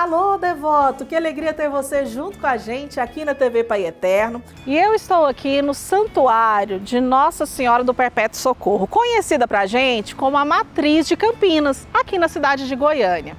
Alô, devoto, que alegria ter você junto com a gente aqui na TV Pai Eterno. E eu estou aqui no Santuário de Nossa Senhora do Perpétuo Socorro, conhecida pra gente como a Matriz de Campinas, aqui na cidade de Goiânia.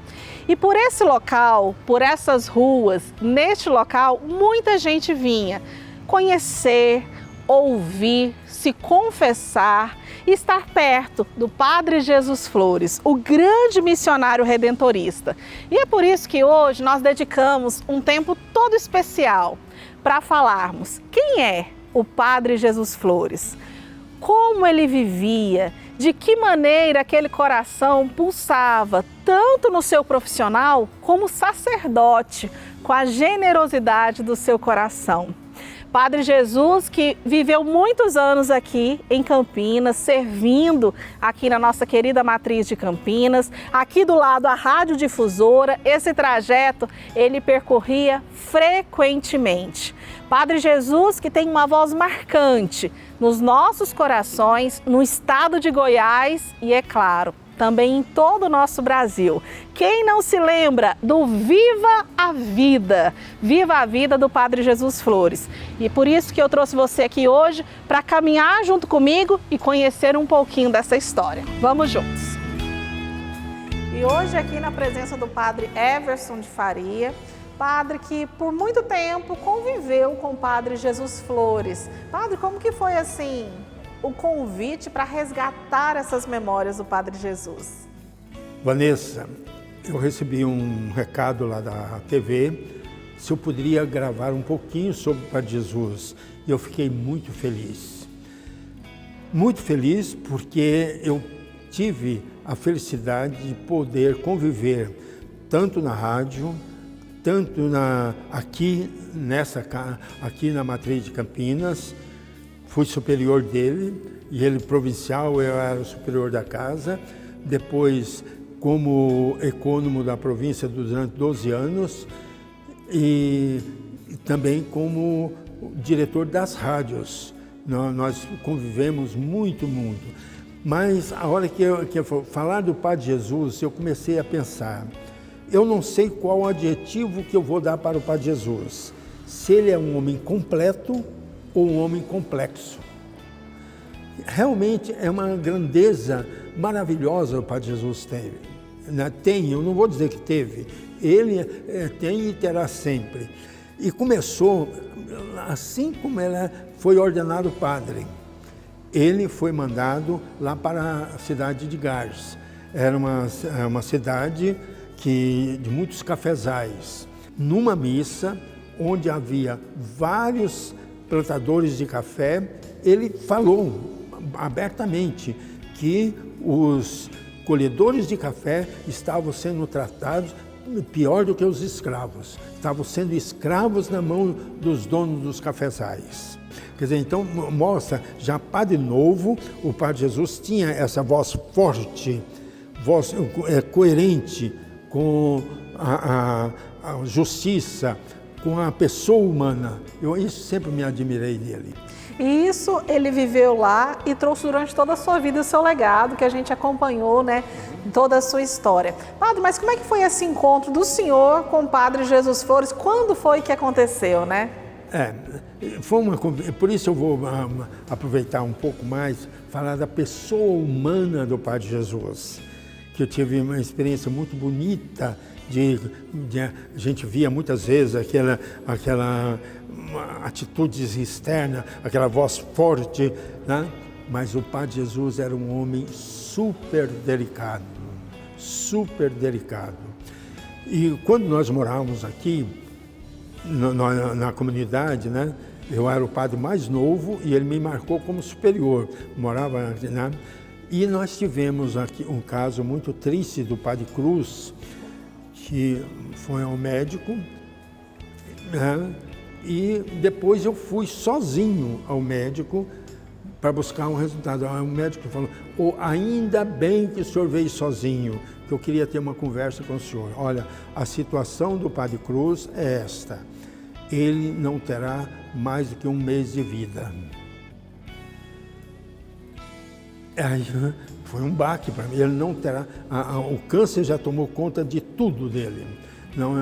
E por esse local, por essas ruas, neste local, muita gente vinha conhecer, ouvir, se confessar e estar perto do Padre Jesus Flores, o grande missionário redentorista. E é por isso que hoje nós dedicamos um tempo todo especial para falarmos quem é o Padre Jesus Flores, como ele vivia, de que maneira aquele coração pulsava, tanto no seu profissional como sacerdote, com a generosidade do seu coração. Padre Jesus, que viveu muitos anos aqui em Campinas, servindo aqui na nossa querida Matriz de Campinas, aqui do lado a radiodifusora, esse trajeto ele percorria frequentemente. Padre Jesus, que tem uma voz marcante nos nossos corações, no estado de Goiás e, é claro, também em todo o nosso Brasil. Quem não se lembra do Viva a Vida do Padre Jesus Flores. E por isso que eu trouxe você aqui hoje para caminhar junto comigo e conhecer um pouquinho dessa história. Vamos juntos! E hoje aqui na presença do Padre Everson de Faria, padre que por muito tempo conviveu com o Padre Jesus Flores. Padre, como que foi assim o convite para resgatar essas memórias do Padre Jesus? Vanessa, eu recebi um recado lá da TV, se eu poderia gravar um pouquinho sobre o Padre Jesus. E eu fiquei muito feliz. Muito feliz porque eu tive a felicidade de poder conviver tanto na rádio, tanto aqui na Matriz de Campinas. Fui superior dele, e ele provincial, eu era o superior da casa. Depois, como ecônomo da província durante 12 anos, e também como diretor das rádios. Nós convivemos muito. Mas a hora que eu for falar do Padre Jesus, eu comecei a pensar, eu não sei qual adjetivo que eu vou dar para o Padre Jesus. Se ele é um homem completo ou um homem complexo. Realmente é uma grandeza maravilhosa o Padre Jesus teve. Tem, eu não vou dizer que teve, ele tem e terá sempre. E começou assim como ele foi ordenado padre. Ele foi mandado lá para a cidade de Gars. Era uma cidade de muitos cafezais. Numa missa onde havia vários plantadores de café, ele falou abertamente que os colhedores de café estavam sendo tratados pior do que os escravos. Estavam sendo escravos na mão dos donos dos cafezais. Quer dizer, então mostra, já Padre Novo, o Padre Jesus tinha essa voz forte, voz coerente com a justiça, com a pessoa humana. Isso sempre me admirei dele. E isso ele viveu lá e trouxe durante toda a sua vida o seu legado, que a gente acompanhou, né, toda a sua história. Padre, mas como é que foi esse encontro do senhor com o Padre Jesus Flores? Quando foi que aconteceu, né? Por isso eu vou aproveitar um pouco mais, falar da pessoa humana do Padre Jesus, que eu tive uma experiência muito bonita. A gente via muitas vezes aquela atitude externa, aquela voz forte, né? Mas o Padre Jesus era um homem super delicado. E quando nós morávamos aqui, na comunidade, né? Eu era o padre mais novo e ele me marcou como superior. Morava aqui, né? E nós tivemos aqui um caso muito triste do Padre Cruz, que foi ao médico, né? E depois eu fui sozinho ao médico para buscar um resultado. O médico falou, ainda bem que o senhor veio sozinho, que eu queria ter uma conversa com o senhor. Olha, a situação do Padre Cruz é esta, ele não terá mais do que 1 mês de vida. Aí, foi um baque para mim, ele não terá, o câncer já tomou conta de tudo dele. Não,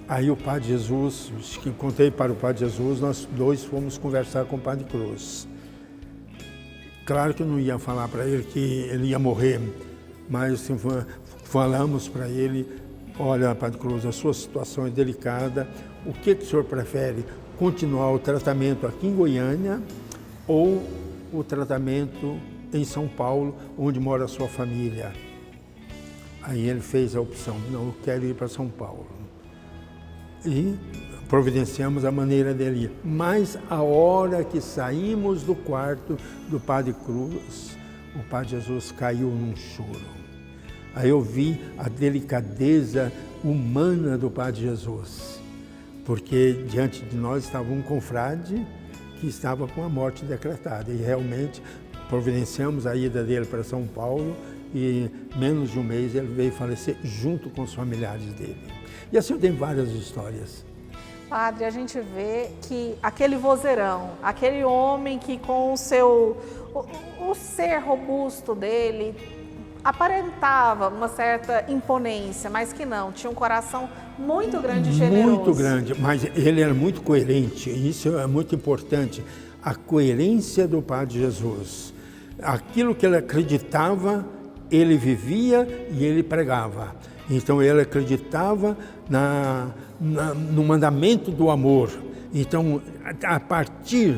aí o Padre Jesus, que contei para o Padre Jesus, nós dois fomos conversar com o Padre Cruz. Claro que eu não ia falar para ele que ele ia morrer, mas assim, falamos para ele, olha, Padre Cruz, a sua situação é delicada, o que o senhor prefere? Continuar o tratamento aqui em Goiânia ou o tratamento em São Paulo, onde mora a sua família? Aí ele fez a opção, não, eu quero ir para São Paulo. E providenciamos a maneira dele ir. Mas a hora que saímos do quarto do Padre Cruz, o Padre Jesus caiu num choro. Aí eu vi a delicadeza humana do Padre Jesus, porque diante de nós estava um confrade que estava com a morte decretada. E realmente providenciamos a ida dele para São Paulo e menos de um mês ele veio falecer junto com os familiares dele. E assim eu tenho várias histórias. Padre, a gente vê que aquele vozeirão, aquele homem que com o ser robusto dele aparentava uma certa imponência, mas que não, tinha um coração muito grande e generoso. Muito grande, mas ele era muito coerente, isso é muito importante, a coerência do Padre Jesus. Aquilo que ele acreditava, ele vivia e ele pregava. Então ele acreditava no mandamento do amor. Então, a partir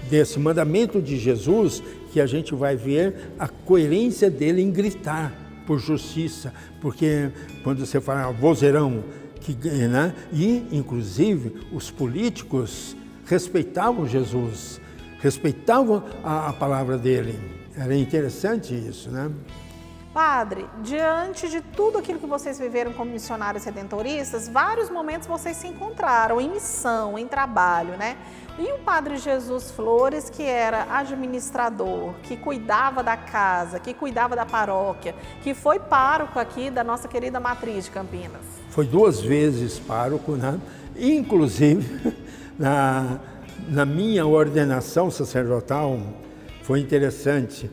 desse mandamento de Jesus, que a gente vai ver a coerência dele em gritar por justiça, porque quando você fala vozeirão, né? E inclusive os políticos respeitavam Jesus, respeitavam a palavra dele. Era interessante isso, né? Padre, diante de tudo aquilo que vocês viveram como missionários redentoristas, vários momentos vocês se encontraram em missão, em trabalho, né? E o Padre Jesus Flores, que era administrador, que cuidava da casa, que cuidava da paróquia, que foi pároco aqui da nossa querida matriz de Campinas. Foi 2 vezes pároco, né? Inclusive, na minha ordenação sacerdotal, foi interessante.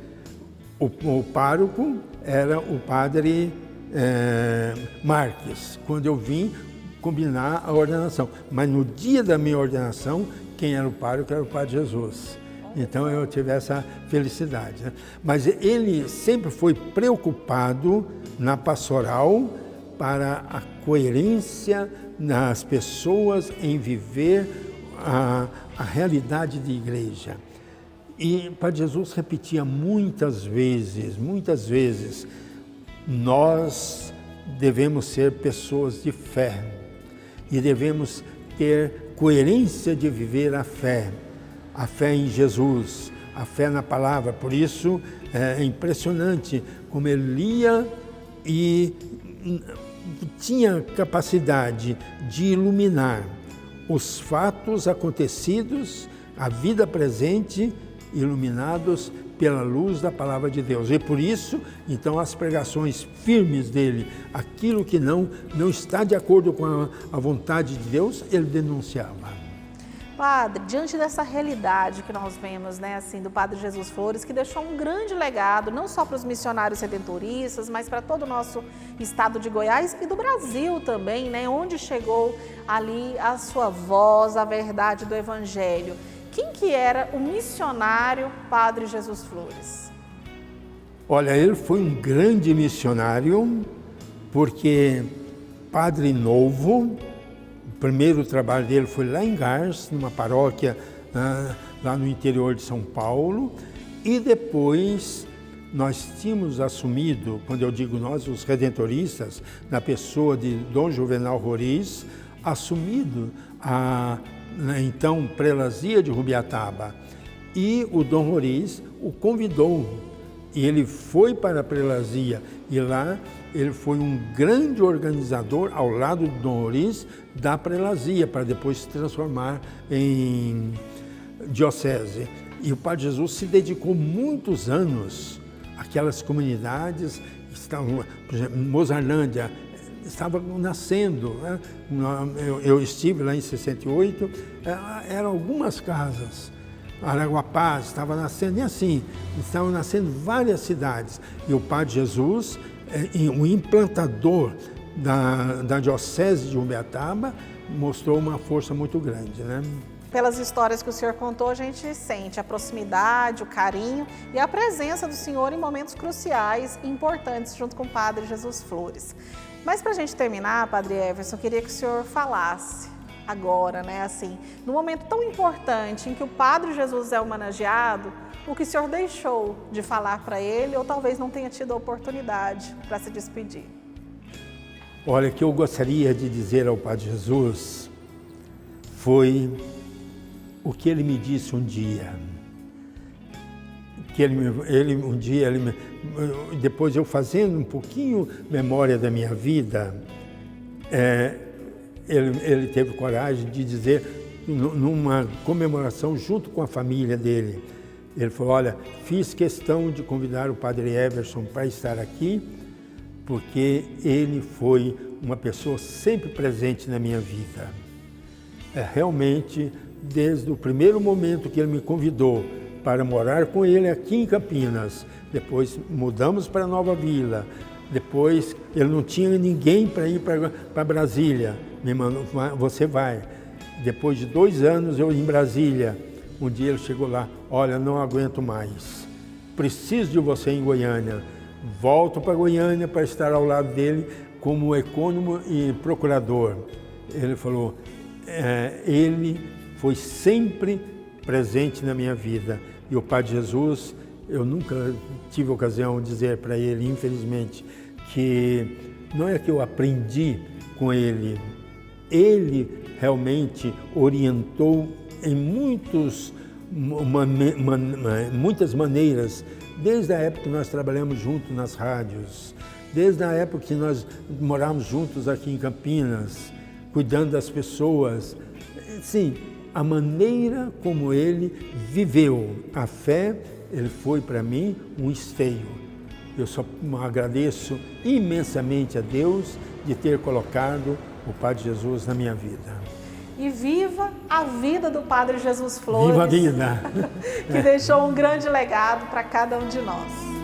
O pároco era o Padre Marques, quando eu vim combinar a ordenação. Mas no dia da minha ordenação, quem era o pároco era o Padre Jesus. Então eu tive essa felicidade, né? Mas ele sempre foi preocupado na pastoral para a coerência nas pessoas em viver a realidade de igreja. E Padre Jesus repetia muitas vezes, nós devemos ser pessoas de fé e devemos ter coerência de viver a fé em Jesus, a fé na palavra. Por isso é impressionante como ele lia e tinha capacidade de iluminar os fatos acontecidos, a vida presente, iluminados pela luz da palavra de Deus. E por isso, então, as pregações firmes dele, aquilo que não está de acordo com a vontade de Deus, ele denunciava. Padre, diante dessa realidade que nós vemos, né, assim, do Padre Jesus Flores, que deixou um grande legado, não só para os missionários redentoristas, mas para todo o nosso estado de Goiás e do Brasil também, né, onde chegou ali a sua voz, a verdade do Evangelho. Quem que era o missionário Padre Jesus Flores? Olha, ele foi um grande missionário, porque padre novo, o primeiro trabalho dele foi lá em Gars, numa paróquia lá no interior de São Paulo, e depois nós tínhamos assumido, quando eu digo nós, os redentoristas, na pessoa de Dom Juvenal Roriz, assumido então prelazia de Rubiataba, e o Dom Roriz o convidou, e ele foi para a prelazia, e lá ele foi um grande organizador, ao lado do Dom Roriz, da prelazia, para depois se transformar em diocese. E o Padre Jesus se dedicou muitos anos àquelas comunidades que estavam, por exemplo, em Mozarlândia, estava nascendo, né? Eu estive lá em 68, eram algumas casas. Araguapá estava nascendo, e assim, estavam nascendo várias cidades. E o Padre Jesus, um implantador, da Diocese de Ubiataba, mostrou uma força muito grande, né? Pelas histórias que o senhor contou, a gente sente a proximidade, o carinho e a presença do senhor em momentos cruciais e importantes junto com o Padre Jesus Flores. Mas para a gente terminar, Padre Everson, eu queria que o senhor falasse agora, né, assim, num momento tão importante em que o Padre Jesus é homenageado, o que o senhor deixou de falar para ele ou talvez não tenha tido a oportunidade para se despedir. Olha, o que eu gostaria de dizer ao Padre Jesus foi o que ele me disse um dia. Que depois eu fazendo um pouquinho memória da minha vida, ele teve coragem de dizer, numa comemoração junto com a família dele, ele falou, olha, fiz questão de convidar o Padre Everson para estar aqui, porque ele foi uma pessoa sempre presente na minha vida. Realmente, desde o primeiro momento que ele me convidou para morar com ele aqui em Campinas, depois mudamos para Nova Vila, depois ele não tinha ninguém para ir para Brasília, me mandou, você vai. Depois de 2 anos eu em Brasília, um dia ele chegou lá, olha, não aguento mais, preciso de você em Goiânia, volto para Goiânia para estar ao lado dele como ecônomo e procurador. Ele falou, ele foi sempre presente na minha vida. E o Padre Jesus, eu nunca tive ocasião de dizer para ele, infelizmente, que não é que eu aprendi com ele, ele realmente orientou em muitas maneiras, desde a época que nós trabalhamos juntos nas rádios, desde a época que nós morávamos juntos aqui em Campinas, cuidando das pessoas. Sim, a maneira como ele viveu a fé, ele foi para mim um esteio. Eu só agradeço imensamente a Deus de ter colocado o Padre Jesus na minha vida. E viva a vida do Padre Jesus Flores. Viva a vida! Que deixou um grande legado para cada um de nós.